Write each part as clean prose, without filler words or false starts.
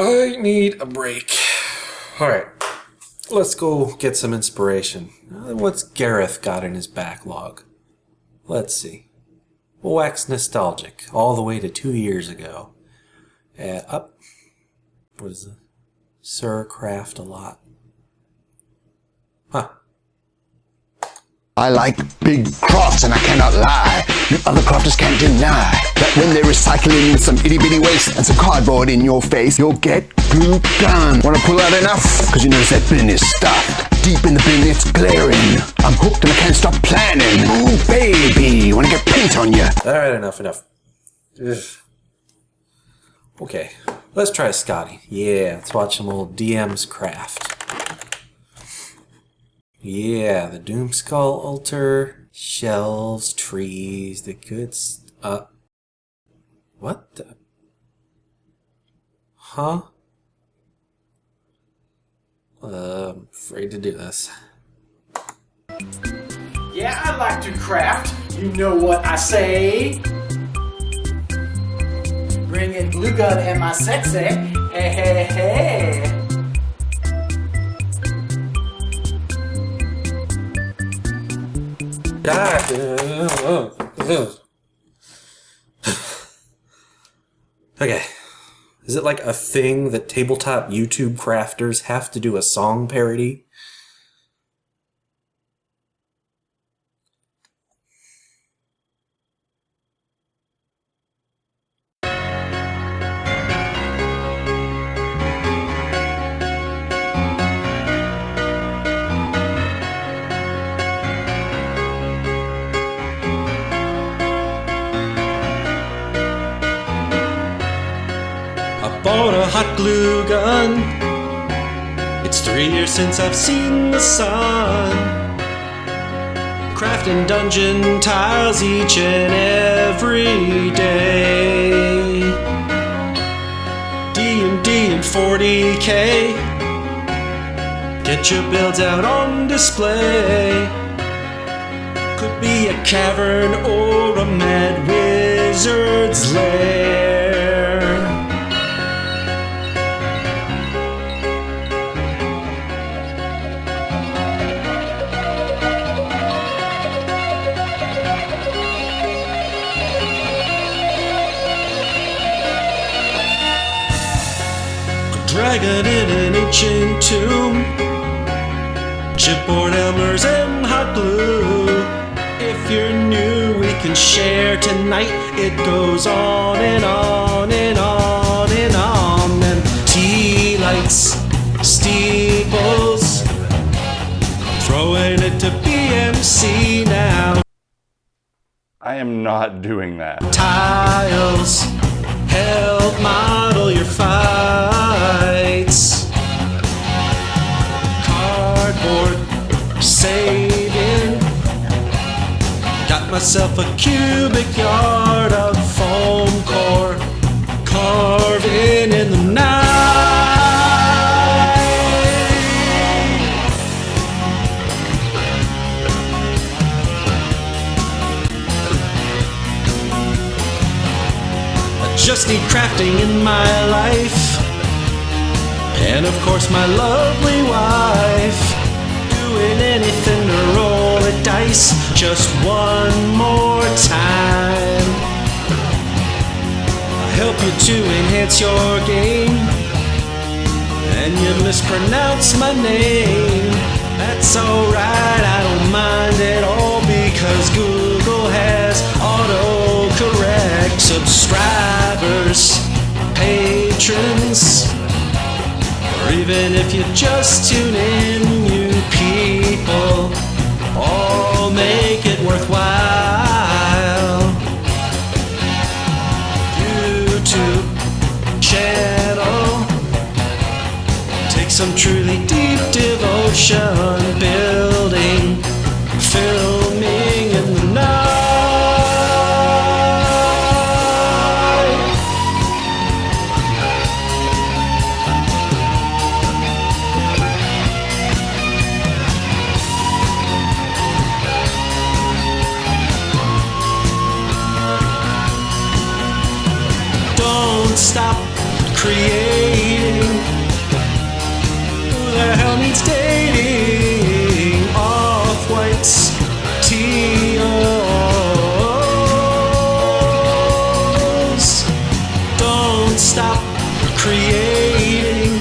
I need a break. Alright, let's go get some inspiration. What's Gareth got in his backlog? Let's see. We'll wax nostalgic all the way to 2 years ago. What is it? Sir Craft a lot. Huh. I like big crafts and I cannot lie. You other crafters can't deny that when they're recycling some itty bitty waste and some cardboard in your face, you'll get glue gun. Wanna pull out enough? Cause you notice that bin is stuffed. Deep in the bin it's glaring. I'm hooked and I can't stop planning. Ooh baby, wanna get paint on you? Alright, enough. Ugh. Okay, let's try Scotty. Yeah, let's watch some old DM's craft. Yeah, the Doomskull altar, shelves, trees, the good what the? Huh? I'm afraid to do this. Yeah, I like to craft. You know what I say. Bring it glue gun and my sexy. Hey, hey, hey. Okay. Is it like a thing that tabletop YouTube crafters have to do a song parody? Bought a hot glue gun. It's 3 years since I've seen the sun. Crafting dungeon tiles each and every day. D&D and 40k. Get your builds out on display. Could be a cavern or a mad wizard's lair. Dragon in an ancient tomb, chipboard elmers and hot glue. If you're new, we can share tonight. It goes on and on and on and on. And tea lights, steeples, throwing it to BMC now. I am not doing that. Tiles, help model your fights. Cardboard, saving. Got myself a cubic yard of foam core, carving in the night. Just need crafting in my life, and of course my lovely wife. Doing anything to roll a dice just one more time. I'll help you to enhance your game, and you mispronounce my name. That's alright, I don't mind at all, because Google has autocorrect. Subscribers, patrons, or even if you just tune in, you people all make it worthwhile. YouTube channel, take some truly deep devotion, building, filming in the night. Don't stop creating. needs dating. Off-whites, TOs. Don't stop creating.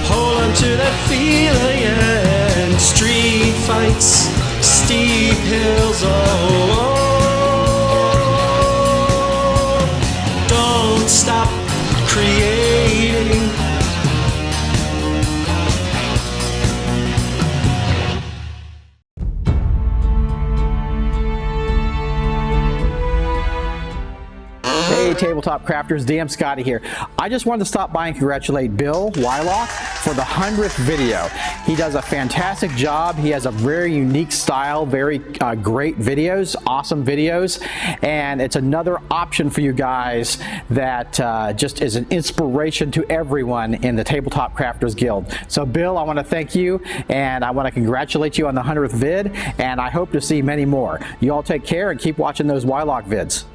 Hold on to that feeling. Street fights, steep hills. Don't stop creating. Hey, Tabletop Crafters, DM Scotty here. I just wanted to stop by and congratulate Bill Wyloch for the 100th video. He does a fantastic job. He has a very unique style, very great videos, awesome videos, and it's another option for you guys that just is an inspiration to everyone in the Tabletop Crafters Guild. So Bill, I want to thank you, and I want to congratulate you on the 100th vid, and I hope to see many more. You all take care and keep watching those Wyloch vids.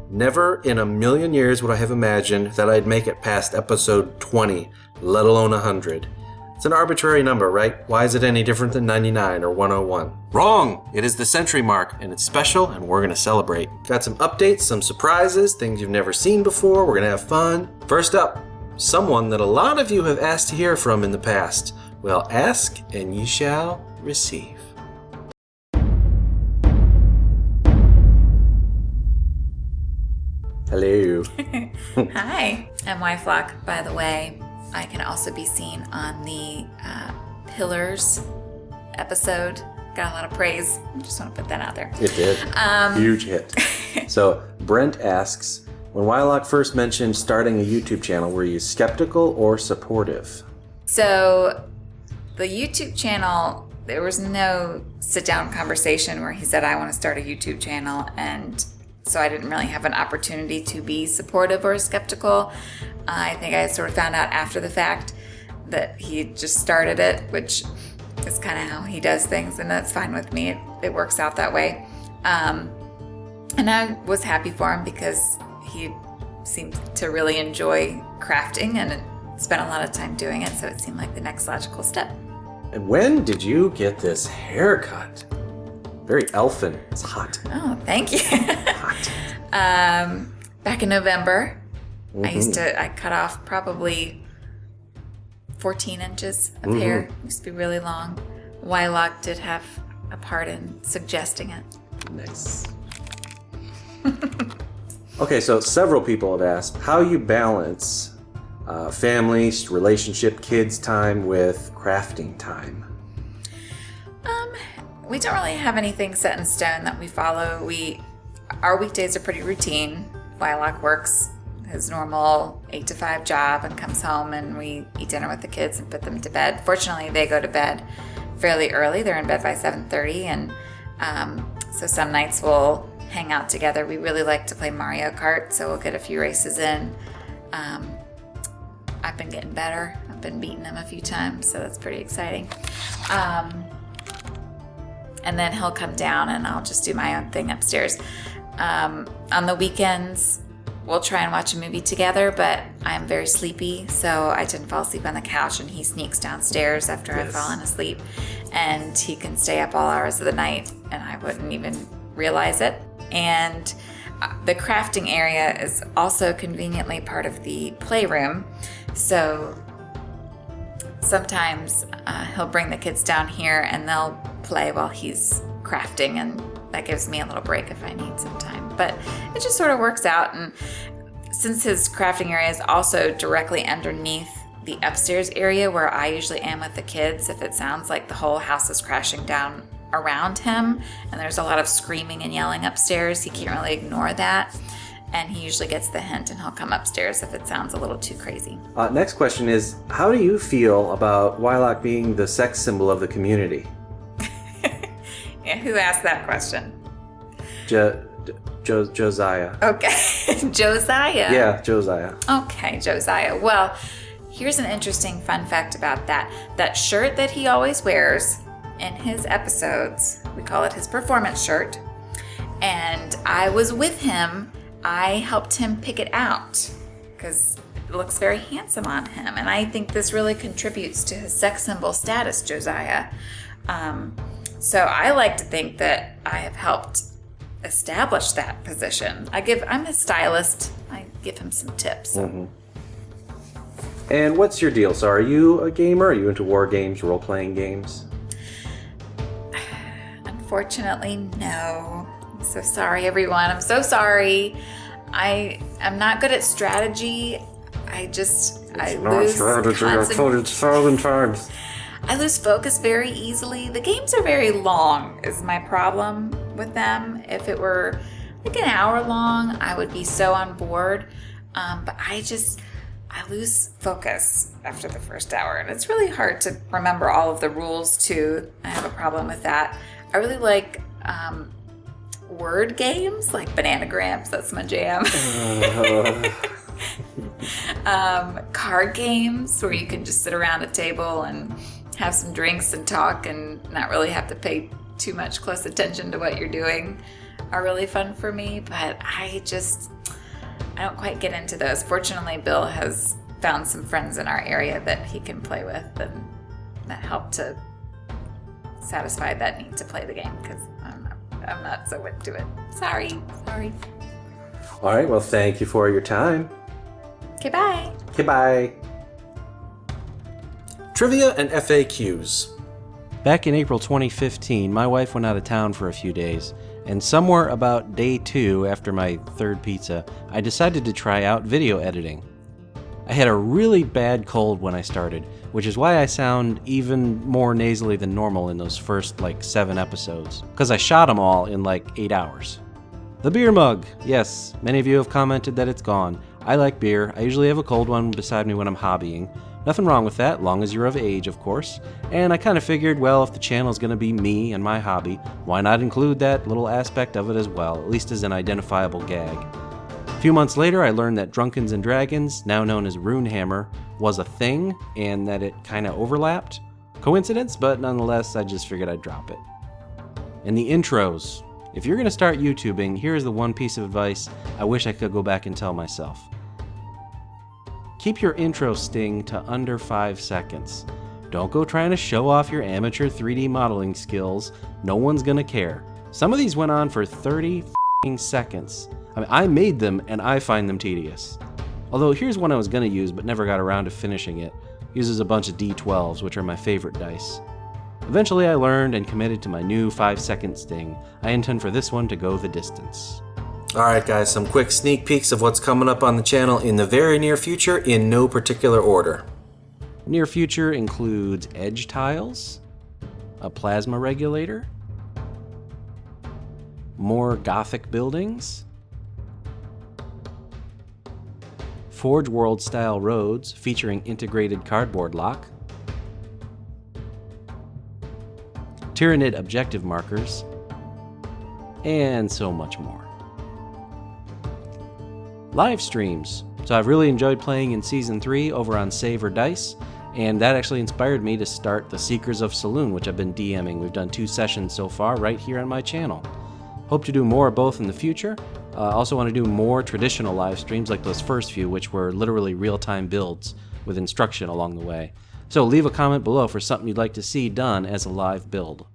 Never in a million years would I have imagined that I'd make it past episode 20, let alone 100. It's an arbitrary number, right? Why is it any different than 99 or 101? Wrong! It is the century mark, and it's special, and we're gonna celebrate. Got some updates, some surprises, things you've never seen before. We're gonna have fun. First up, someone that a lot of you have asked to hear from in the past. Well, ask, and ye shall receive. Hello. Hi, I'm Wyloch, by the way. I can also be seen on the Pillars episode. Got a lot of praise. I just want to put that out there. It did. Huge hit. So Brent asks, when Wyloch first mentioned starting a YouTube channel, were you skeptical or supportive? So the YouTube channel, there was no sit-down conversation where he said, I want to start a YouTube channel, and so I didn't really have an opportunity to be supportive or skeptical. I think I sort of found out after the fact that he just started it, which is kind of how he does things, and that's fine with me. It works out that way. And I was happy for him because he seemed to really enjoy crafting and spent a lot of time doing it, so it seemed like the next logical step. And when did you get this haircut? Very elfin. It's hot. Oh, thank you. Hot. Back in November, I cut off probably 14 inches of hair. It used to be really long. Wyloch did have a part in suggesting it. Nice. Okay, so several people have asked how you balance family, relationship, kids time with crafting time. We don't really have anything set in stone that we follow. Our weekdays are pretty routine. Wyloch works his normal 8 to 5 job and comes home, and we eat dinner with the kids and put them to bed. Fortunately, they go to bed fairly early. They're in bed by 7:30, and so some nights we'll hang out together. We really like to play Mario Kart, so we'll get a few races in. I've been getting better. I've been beating them a few times, so that's pretty exciting. And then he'll come down and I'll just do my own thing upstairs. On the weekends, we'll try and watch a movie together, but I'm very sleepy, so I tend to fall asleep on the couch and he sneaks downstairs after I've fallen asleep, and he can stay up all hours of the night and I wouldn't even realize it. And the crafting area is also conveniently part of the playroom, so sometimes he'll bring the kids down here and they'll play while he's crafting, and that gives me a little break if I need some time. But it just sort of works out, and since his crafting area is also directly underneath the upstairs area where I usually am with the kids, if it sounds like the whole house is crashing down around him and there's a lot of screaming and yelling upstairs, he can't really ignore that. And he usually gets the hint and he'll come upstairs if it sounds a little too crazy. Next question is, how do you feel about Wyloch being the sex symbol of the community? Yeah, who asked that question? Josiah. Okay, Josiah. Yeah, Josiah. Okay, Josiah. Well, here's an interesting fun fact about that. That shirt that he always wears in his episodes, we call it his performance shirt, and I was with him. I helped him pick it out because looks very handsome on him. And I think this really contributes to his sex symbol status, Josiah. So I like to think that I have helped establish that position. I'm a stylist. I give him some tips. Mm-hmm. And what's your deal? So are you a gamer? Are you into war games, role-playing games? Unfortunately, no. I'm so sorry, everyone. I'm so sorry. I'm not good at strategy. I lose strategy. I've told you 1,000 times. I lose focus very easily. The games are very long is my problem with them. If it were like an hour long, I would be so on board. But I lose focus after the first hour. And it's really hard to remember all of the rules too. I have a problem with that. I really like word games like Bananagrams. That's my jam. Card games where you can just sit around a table and have some drinks and talk and not really have to pay too much close attention to what you're doing are really fun for me. But I don't quite get into those. Fortunately, Bill has found some friends in our area that he can play with, and that helped to satisfy that need to play the game because I'm not so into it. Sorry. All right, well, thank you for your time. Okay, bye. Okay, bye. Trivia and FAQs. Back in April 2015, my wife went out of town for a few days, and somewhere about day 2 after my third pizza, I decided to try out video editing. I had a really bad cold when I started, which is why I sound even more nasally than normal in those first 7 episodes, because I shot them all in 8 hours. The beer mug. Yes, many of you have commented that it's gone. I like beer. I usually have a cold one beside me when I'm hobbying. Nothing wrong with that, long as you're of age, of course. And I kind of figured, well, if the channel's going to be me and my hobby, why not include that little aspect of it as well, at least as an identifiable gag. A few months later, I learned that Drunkens and Dragons, now known as Runehammer, was a thing, and that it kind of overlapped. Coincidence, but nonetheless, I just figured I'd drop it. And the intros. If you're going to start YouTubing, here's the one piece of advice I wish I could go back and tell myself. Keep your intro sting to under 5 seconds. Don't go trying to show off your amateur 3D modeling skills. No one's gonna care. Some of these went on for 30 seconds. I made them and I find them tedious. Although here's one I was gonna use but never got around to finishing it. Uses a bunch of D12s, which are my favorite dice. Eventually I learned and committed to my new 5-second sting. I intend for this one to go the distance. Alright guys, some quick sneak peeks of what's coming up on the channel in the very near future in no particular order. Near future includes edge tiles, a plasma regulator, more Gothic buildings, Forge World style roads featuring integrated cardboard lock, Tyranid objective markers, and so much more. Live streams. So I've really enjoyed playing in Season 3 over on Save or Dice, and that actually inspired me to start the Seekers of Saloon, which I've been DMing. We've done 2 sessions so far right here on my channel. Hope to do more of both in the future. Also want to do more traditional live streams like those first few, which were literally real-time builds with instruction along the way. So leave a comment below for something you'd like to see done as a live build.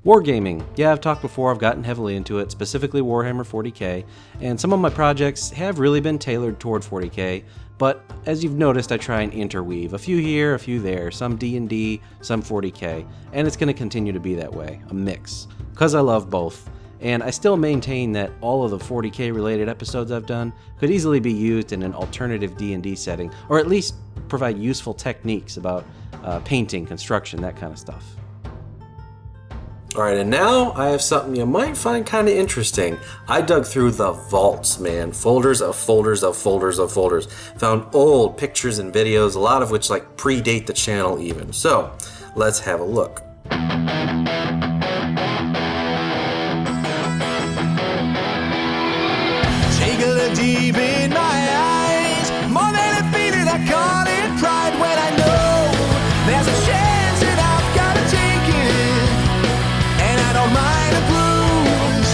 Wargaming. Yeah, I've talked before, I've gotten heavily into it, specifically Warhammer 40k, and some of my projects have really been tailored toward 40k, but as you've noticed, I try and interweave. A few here, a few there, some D&D, some 40k, and it's going to continue to be that way, a mix, because I love both. And I still maintain that all of the 40k related episodes I've done could easily be used in an alternative D&D setting, or at least provide useful techniques about painting, construction, that kind of stuff. Alright, and now I have something you might find kind of interesting. I dug through the vaults, man. Folders of folders of folders of folders. Found old pictures and videos, a lot of which predate the channel even. So, let's have a look. Take a look deep in my eyes. More than a feeling, I call it pride when I know there's a chance that I've got to take it. And I don't mind a bruise.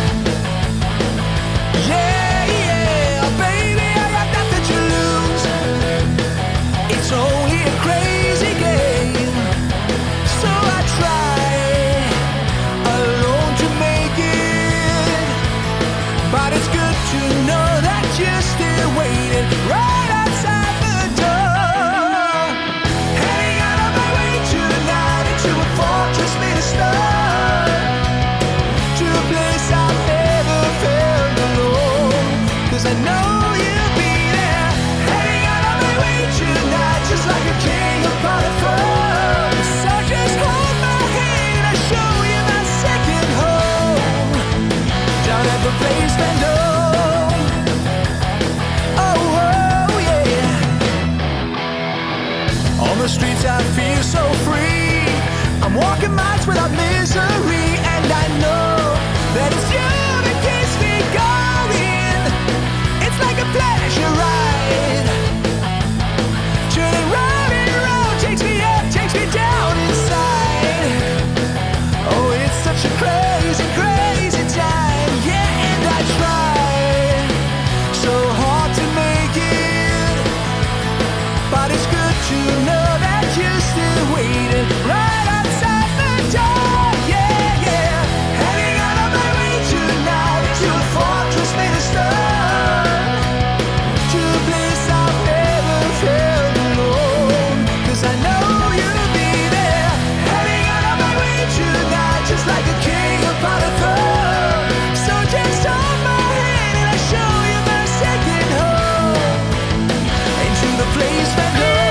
Yeah, yeah, baby, I got nothing to lose. the streets I feel so free. I'm walking miles without misery, and I know that it's you that keeps me going. It's like a pleasure ride, turning round and round, takes me up, takes me down inside. Oh, it's such a crazy, crazy time, yeah, and I try so hard to make it, but it's good to know that you're still waiting right outside the door, yeah, yeah. Heading out of my way tonight to a fortress made of stone, to a place I've never felt alone, 'cause I know you'll be there. Heading out of my way tonight, just like a king upon a throne. So just hold my hand and I'll show you my second home, into the place Vendome.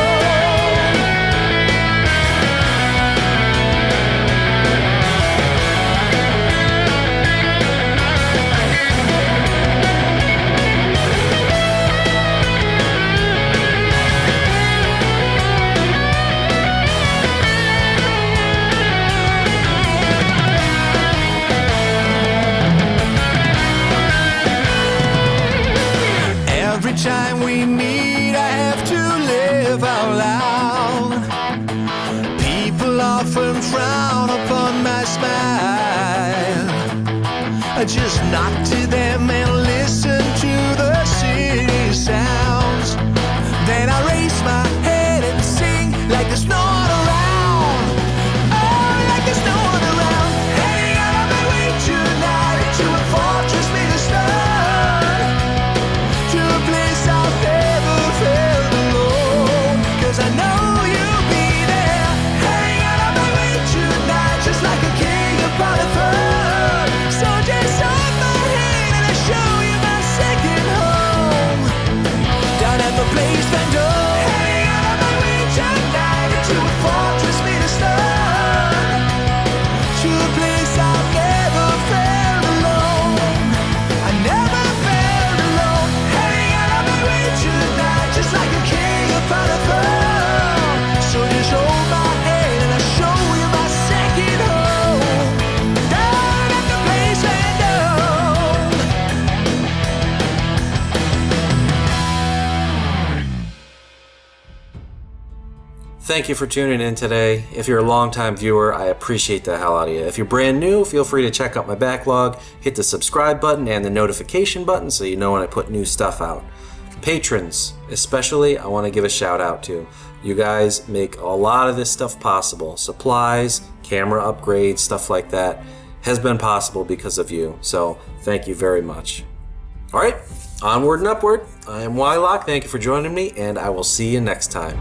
Every time we meet, I have to live out loud. People often frown upon my smile. I just nod to them and listen to the city sounds. Then I raise my head and sing like there's no one around. Oh, like there's no one around. Heading out of my way tonight to a fortress made of stone, to a place I've never felt alone, 'cause I know you'll be there. Hang out of my way tonight, just like a king upon a throne. So just hold my hand and I'll show you my second home, down at the place Vendome. Hang out of my way tonight to a fortress made of stone, to a place I've never felt alone. I never felt alone. Hang out of my way tonight, just like a king upon a throne. So just hold my hand and I'll show you my second home, down at the place Vendome. Thank you for tuning in today. If you're a longtime viewer, I appreciate the hell out of you. If you're brand new, feel free to check out my backlog, hit the subscribe button and the notification button so you know when I put new stuff out. Patrons, especially, I want to give a shout out to. You guys make a lot of this stuff possible. Supplies, camera upgrades, stuff like that has been possible because of you. So thank you very much. All right, onward and upward. I am Wyloch. Thank you for joining me, and I will see you next time.